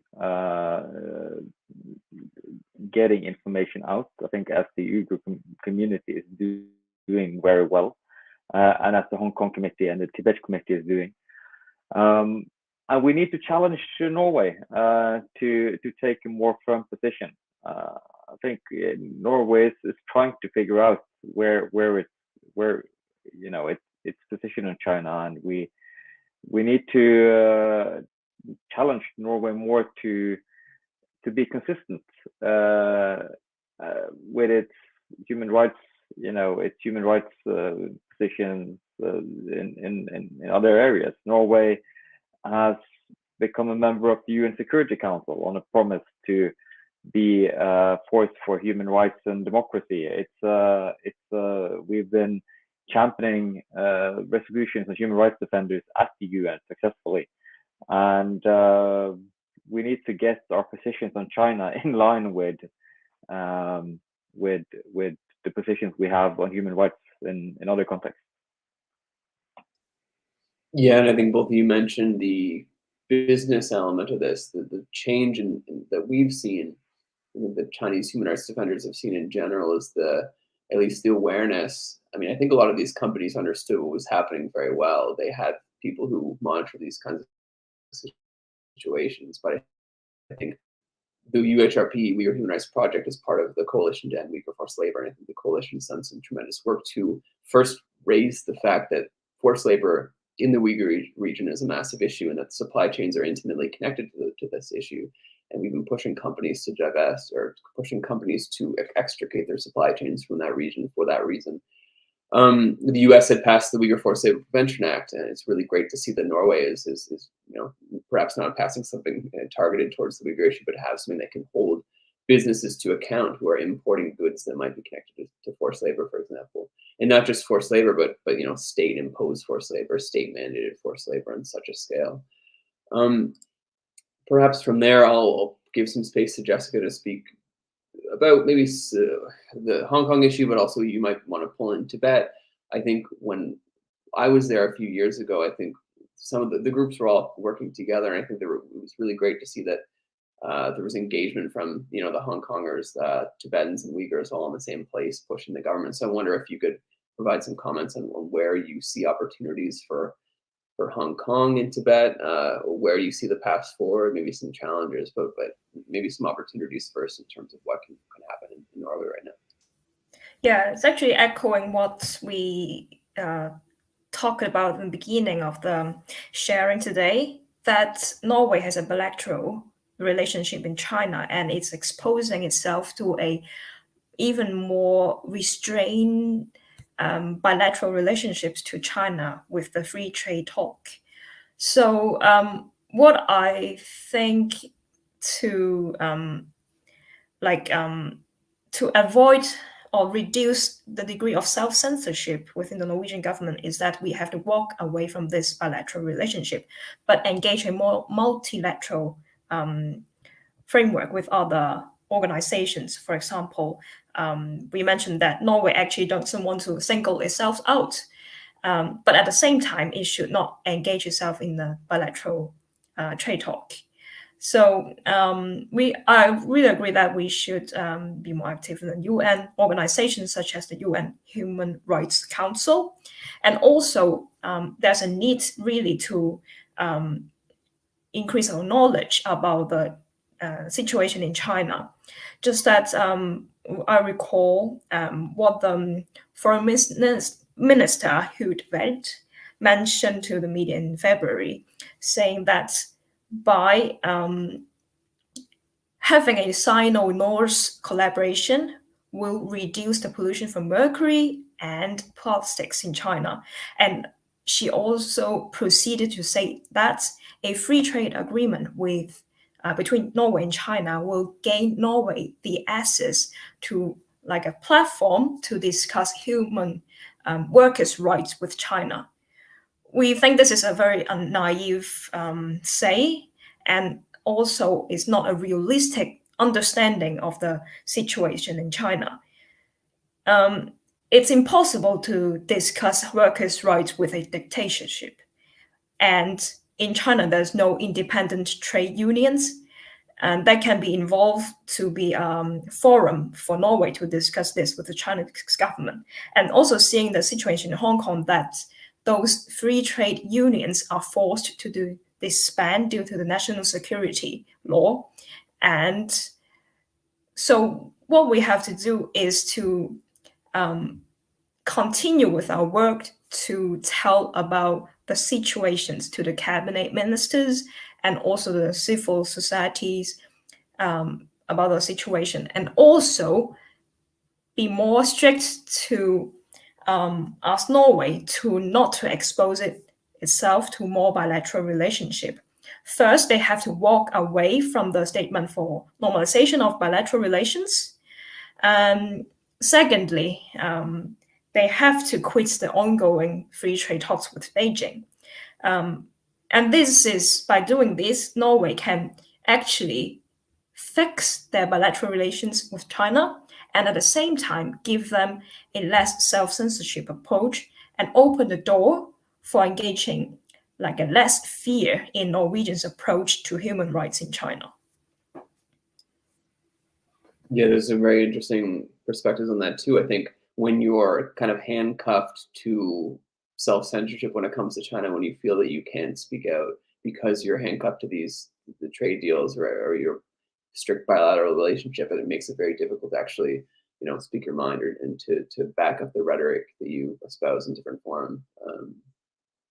getting information out. I think as the Uyghur community is doing very well, and as the Hong Kong Committee and the Tibet Committee is doing. And we need to challenge Norway to take a more firm position. I think Norway is trying to figure out where its position on China, and we need to challenge Norway more to be consistent with its human rights, its human rights positions in other areas. Norway has become a member of the UN Security Council on a promise to be a force for human rights and democracy. We've been championing resolutions on human rights defenders at the UN successfully, and we need to get our positions on China in line with the positions we have on human rights in other contexts. Yeah, and I think both of you mentioned the business element of this, the change that we've seen, the Chinese human rights defenders have seen in general, is at least the awareness. I mean, I think a lot of these companies understood what was happening very well. They had people who monitor these kinds of situations, but I think the UHRP, Uyghur Human Rights Project, is part of the Coalition to End Uyghur Forced Labor, and I think the coalition has done some tremendous work to first raise the fact that forced labor in the Uyghur region is a massive issue, and that supply chains are intimately connected to this issue. And we've been pushing companies to divest, or pushing companies to extricate their supply chains from that region for that reason. The U.S. had passed the Uyghur Forced Labor Prevention Act, and it's really great to see that Norway is perhaps not passing something targeted towards the Uyghur issue, but have something that can hold businesses to account who are importing goods that might be connected to forced labor, for example, and not just forced labor, but state-imposed forced labor, state-mandated forced labor on such a scale. Perhaps from there, I'll give some space to Jessica to speak about maybe the Hong Kong issue, but also you might want to pull in Tibet. I think when I was there a few years ago, I think some of the groups were all working together, and I think it was really great to see that there was engagement from the Hong Kongers, Tibetans, and Uyghurs all in the same place pushing the government. So I wonder if you could provide some comments on where you see opportunities for Hong Kong and Tibet, where you see the path forward, maybe some challenges, but maybe some opportunities first in terms of what can happen in Norway right now. Yeah, it's actually echoing what we talked about in the beginning of the sharing today, that Norway has a bilateral relationship in China, and it's exposing itself to a even more restrained bilateral relationships to China with the free trade talk. So what I think to avoid or reduce the degree of self-censorship within the Norwegian government is that we have to walk away from this bilateral relationship, but engage a more multilateral framework with other organizations. For example, we mentioned that Norway actually doesn't want to single itself out, but at the same time, it should not engage itself in the bilateral trade talk. So I really agree that we should be more active in the UN organizations such as the UN Human Rights Council. And also there's a need really to increase our knowledge about the situation in China. Just that I recall what the Foreign Minister Hugues Veld mentioned to the media in February, saying that by having a Sino-North collaboration will reduce the pollution from mercury and plastics in China. And she also proceeded to say that a free trade agreement between Norway and China will gain Norway the access to like a platform to discuss human workers' rights with China. We think this is a very naive say, and also is not a realistic understanding of the situation in China. It's impossible to discuss workers' rights with a dictatorship. And in China, there's no independent trade unions, and that can be involved to be a forum for Norway to discuss this with the Chinese government. And also seeing the situation in Hong Kong, that those free trade unions are forced to disband due to the national security law. And so what we have to do is to continue with our work to tell about the situations to the cabinet ministers and also the civil societies about the situation, and also be more strict to ask Norway not to expose itself to more bilateral relationship. First, they have to walk away from the statement for normalization of bilateral relations. Secondly, they have to quit the ongoing free trade talks with Beijing. And this is, by doing this, Norway can actually fix their bilateral relations with China, and at the same time give them a less self-censorship approach and open the door for engaging like a less fear in Norwegians' approach to human rights in China. Yeah, there's some very interesting perspectives on that too. I think when you're kind of handcuffed to self-censorship when it comes to China, when you feel that you can't speak out because you're handcuffed to the trade deals or your strict bilateral relationship, and it makes it very difficult to actually speak your mind and to back up the rhetoric that you espouse in different form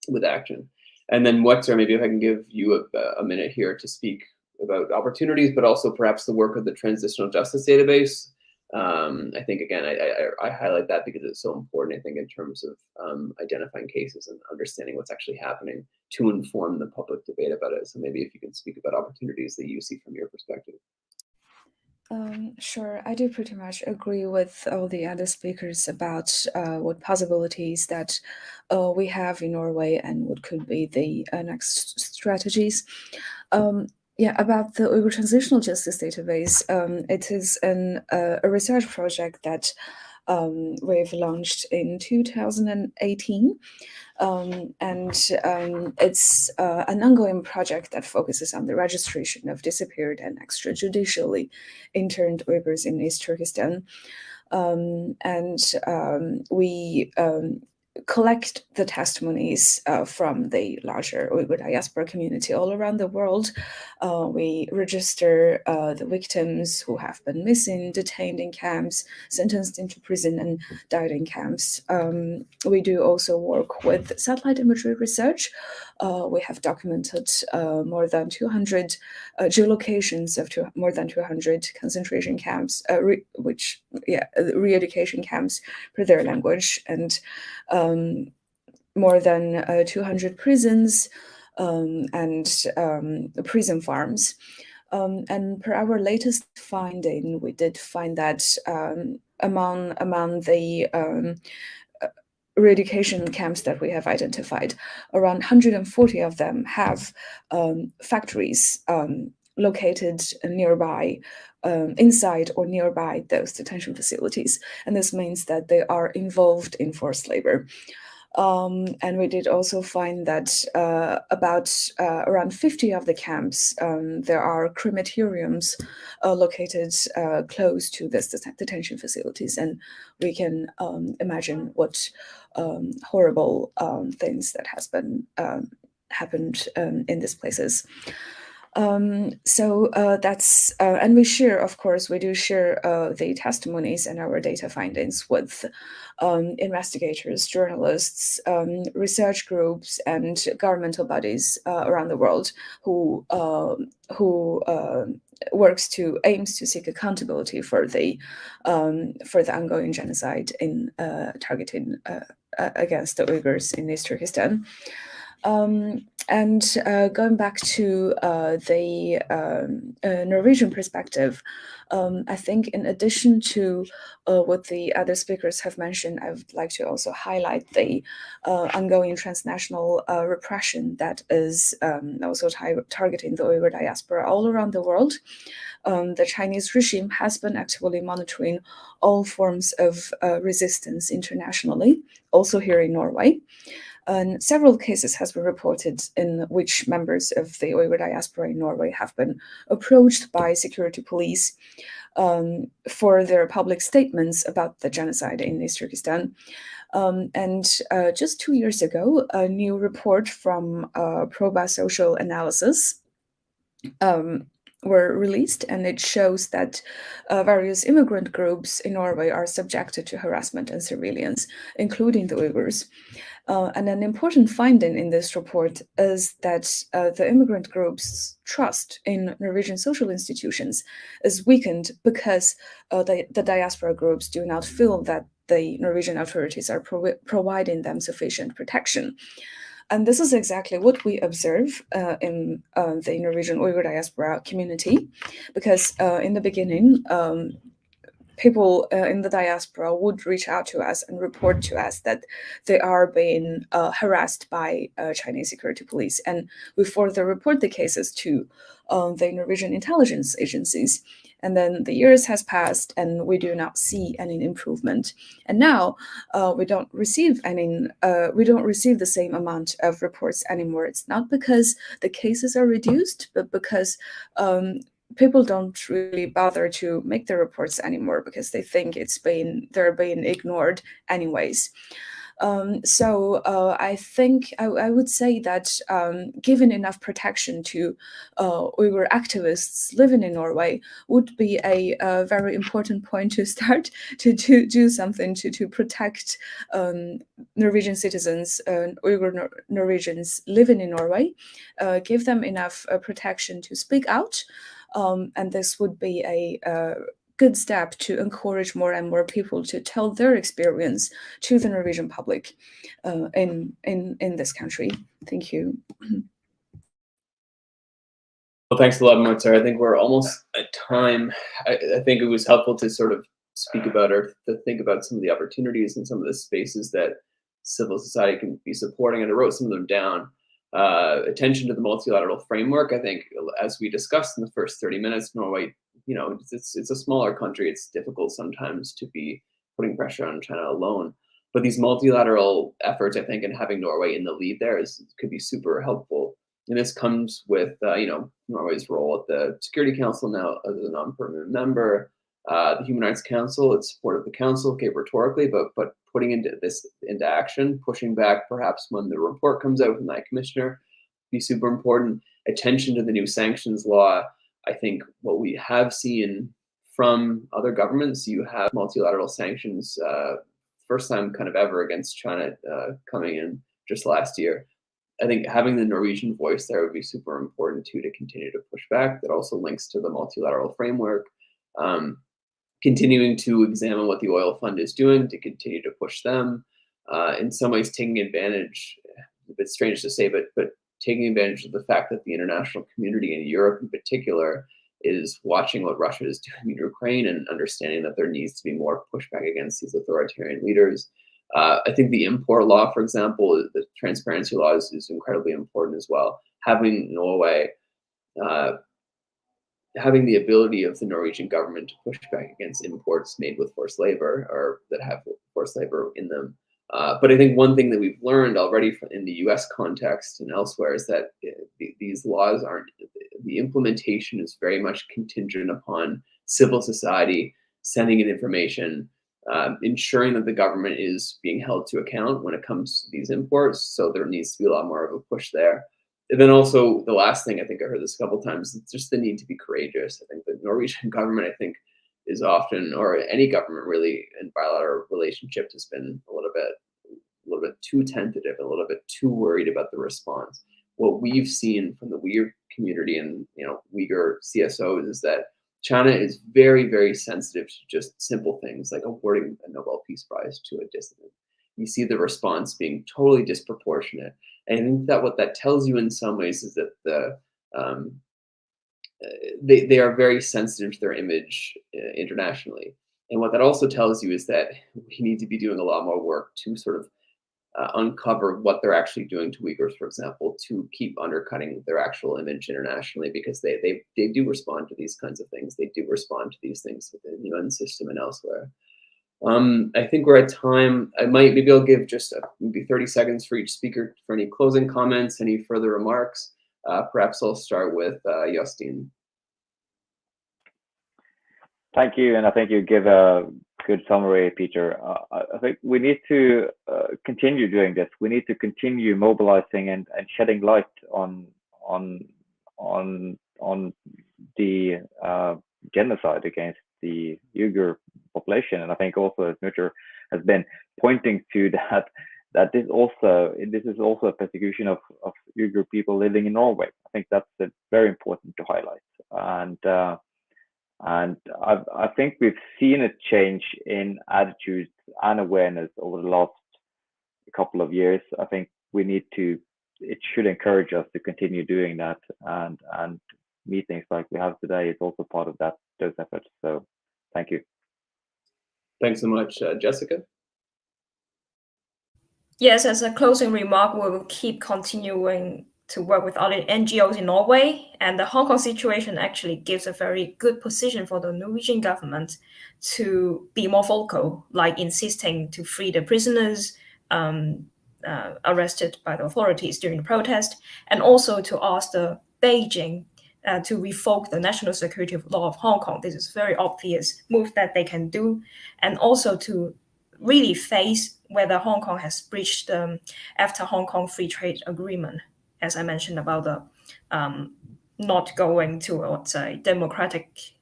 with action. And then maybe if I can give you a minute here to speak about opportunities, but also perhaps the work of the Transitional Justice Database. I think, again, I highlight that because it's so important, I think, in terms of identifying cases and understanding what's actually happening to inform the public debate about it. So maybe if you can speak about opportunities that you see from your perspective. Sure, I do pretty much agree with all the other speakers about what possibilities that we have in Norway and what could be the next strategies. Yeah, about the Uyghur Transitional Justice Database, it is a research project that we've launched in 2018. It's an ongoing project that focuses on the registration of disappeared and extrajudicially interned Uyghurs in East Turkestan. We collect the testimonies from the larger Uyghur diaspora community all around the world. We register the victims who have been missing, detained in camps, sentenced into prison, and died in camps. We do also work with satellite imagery research. We have documented more than 200 geolocations of more than 200 concentration camps, re-education camps per their language, and more than 200 prisons and prison farms. And per our latest finding, we did find that among the re-education camps that we have identified, around 140 of them have factories located nearby, inside or nearby those detention facilities. And this means that they are involved in forced labor. And we did also find that about around 50 of the camps, there are crematoriums located close to this detention facilities. And we can imagine what horrible things that has been happened in these places. That's and we share, of course, we do share the testimonies and our data findings with investigators, journalists, research groups, and governmental bodies around the world who aims to seek accountability for the ongoing genocide in targeting against the Uyghurs in East Turkestan. Going back to the Norwegian perspective, I think in addition to what the other speakers have mentioned, I would like to also highlight the ongoing transnational repression that is also targeting the Uyghur diaspora all around the world. The Chinese regime has been actively monitoring all forms of resistance internationally, also here in Norway. And several cases has been reported in which members of the Uyghur diaspora in Norway have been approached by security police for their public statements about the genocide in East Turkestan. Just 2 years ago, a new report from Proba Social Analysis were released, and it shows that various immigrant groups in Norway are subjected to harassment and surveillance, including the Uyghurs. And an important finding in this report is that the immigrant groups' trust in Norwegian social institutions is weakened because the diaspora groups do not feel that the Norwegian authorities are providing them sufficient protection. And this is exactly what we observe in the Norwegian Uyghur diaspora community, because in the beginning, people in the diaspora would reach out to us and report to us that they are being harassed by Chinese security police. And we further report the cases to the Norwegian intelligence agencies. And then the years has passed and we do not see any improvement. And now we don't receive the same amount of reports anymore. It's not because the cases are reduced, but because people don't really bother to make the reports anymore because they think they're being ignored anyways. I think I would say that giving enough protection to Uyghur activists living in Norway would be a very important point to start to do something to protect Norwegian citizens, Uyghur Norwegians living in Norway, give them enough protection to speak out. And this would be a good step to encourage more and more people to tell their experience to the Norwegian public in this country. Thank you. Well, thanks a lot, Mozart. I think we're almost at time. I think it was helpful to sort of speak about or to think about some of the opportunities and some of the spaces that civil society can be supporting, and I wrote some of them down. Attention to the multilateral framework. I think, as we discussed in the first 30 minutes, Norway, it's a smaller country. It's difficult sometimes to be putting pressure on China alone. But these multilateral efforts, I think, and having Norway in the lead there could be super helpful. And this comes with, Norway's role at the Security Council now as a non-permanent member, the Human Rights Council, its support of the council, okay, rhetorically, but putting into action, pushing back perhaps when the report comes out from that commissioner, be super important. Attention to the new sanctions law. I think what we have seen from other governments, you have multilateral sanctions, first time kind of ever against China coming in just last year. I think having the Norwegian voice there would be super important too, to continue to push back. That also links to the multilateral framework. Continuing to examine what the oil fund is doing to continue to push them. In some ways, taking advantage, a bit strange to say, but taking advantage of the fact that the international community in Europe in particular is watching what Russia is doing in Ukraine and understanding that there needs to be more pushback against these authoritarian leaders. I think the import law, for example, the transparency law is incredibly important as well. Having Norway, having the ability of the Norwegian government to push back against imports made with forced labor or that have forced labor in them. But I think one thing that we've learned already in the US context and elsewhere is that these laws the implementation is very much contingent upon civil society sending in information, ensuring that the government is being held to account when it comes to these imports. So there needs to be a lot more of a push there. And then also the last thing, I think I heard this a couple of times, it's just the need to be courageous. I think the Norwegian government, I think, is often, or any government really in bilateral relationship, has been a little bit too tentative, a little bit too worried about the response. What we've seen from the Uyghur community and Uyghur CSOs is that China is very, very sensitive to just simple things like awarding a Nobel Peace Prize to a dissident. You see the response being totally disproportionate. And I think that what that tells you in some ways is that they are very sensitive to their image internationally. And what that also tells you is that we need to be doing a lot more work to sort of uncover what they're actually doing to Uyghurs, for example, to keep undercutting their actual image internationally, because they do respond to these kinds of things. They do respond to these things within the UN system and elsewhere. I think we're at time. Maybe I'll give just maybe 30 seconds for each speaker for any closing comments, any further remarks. Perhaps I'll start with Jostein. Thank you, and I think you give a good summary, Peter. I think we need to continue doing this. We need to continue mobilizing and shedding light on the genocide against the Uyghur population. And I think also, as Mutter has been pointing to, that this is also a persecution of Uyghur people living in Norway. I think that's very important to highlight. And I think we've seen a change in attitudes and awareness over the last couple of years. I think it should encourage us to continue doing that, and meetings like we have today is also part of those efforts. So thank you. Thanks so much. Jessica? Yes, as a closing remark, we will keep continuing to work with other NGOs in Norway, and the Hong Kong situation actually gives a very good position for the Norwegian government to be more vocal, like insisting to free the prisoners arrested by the authorities during the protest, and also to ask the Beijing to revoke the national security law of Hong Kong. This is a very obvious move that they can do, and also to really face whether Hong Kong has breached the after Hong Kong Free Trade Agreement, as I mentioned about the not going towards a democratic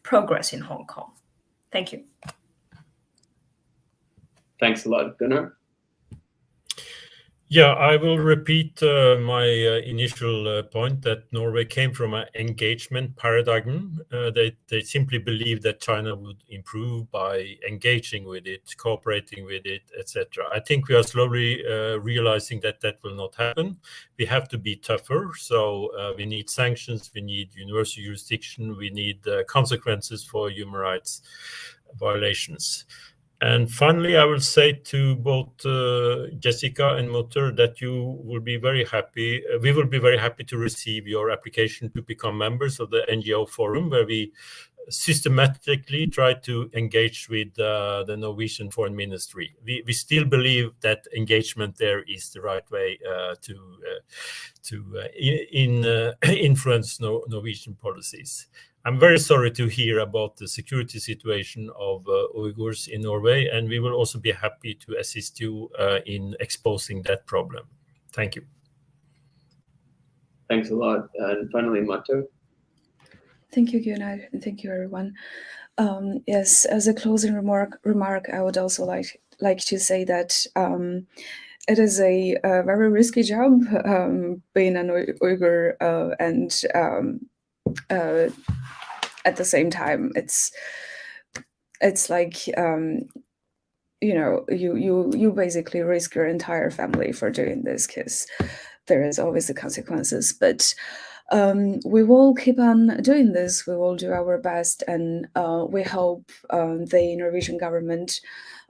progress in Hong Kong. Thank you. Thanks a lot. Gunnar? Yeah, I will repeat my initial point that Norway came from an engagement paradigm. They simply believe that China would improve by engaging with it, cooperating with it, etc. I think we are slowly realizing that that will not happen. We have to be tougher. So we need sanctions, we need universal jurisdiction, we need consequences for human rights violations. And finally, I will say to both Jessica and Mutter that you will be very happy. We will be very happy to receive your application to become members of the NGO Forum, where we systematically try to engage with the Norwegian Foreign Ministry. We still believe that engagement there is the right way to influence Norwegian policies. I'm very sorry to hear about the security situation of Uyghurs in Norway, and we will also be happy to assist you in exposing that problem. Thank you. Thanks a lot. And finally, Mato. Thank you, Gunnar, and thank you, everyone. Yes, as a closing remark, I would also like to say that it is a very risky job being an Uyghur and at the same time, it's like you basically risk your entire family for doing this, because there is always the consequences. But we will keep on doing this. We will do our best, and we hope the Norwegian government,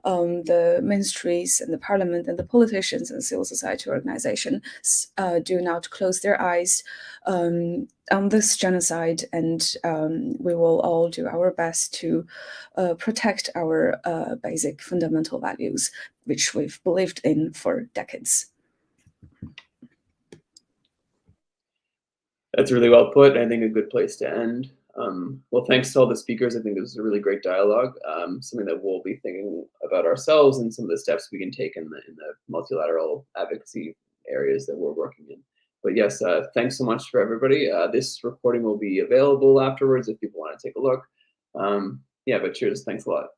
the ministries and the parliament and the politicians and civil society organizations do not close their eyes on this genocide, and we will all do our best to protect our basic fundamental values, which we've believed in for decades. That's really well put. I think a good place to end. Well, thanks to all the speakers. I think this was a really great dialogue, something that we'll be thinking about ourselves and some of the steps we can take in the multilateral advocacy areas that we're working in. But yes, thanks so much for everybody. This recording will be available afterwards if people want to take a look. Yeah, but cheers. Thanks a lot.